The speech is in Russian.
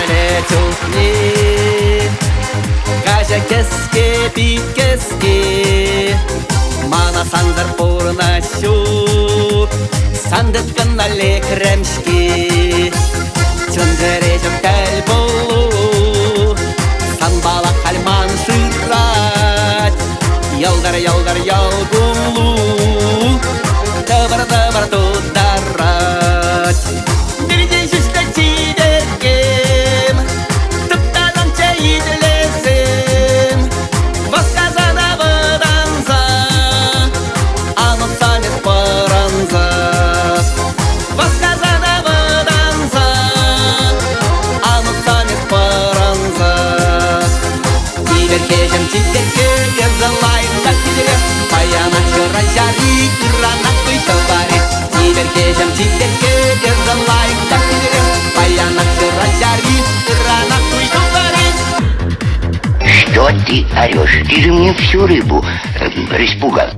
летюхни. Кажа кеске пикеске, мана сандар порнасю, сандыткан нале кремшки. Чонжере жөктәл болу, санбала кальман шырат, ялдар ялгулу, дабар тударат. Берден жүзді тидергем, тұптананча идлесем, восказана выданза, ано самет паранза. Восказана выданза, ано самет паранза. Тидергежем езалайм да тидерем, паяна чыра жари, рана туй товари. Тидергежем езалайм да тидерем, паяна чыра жари, рана туй товари. Что ты орешь? Ты же мне всю рыбу распугал.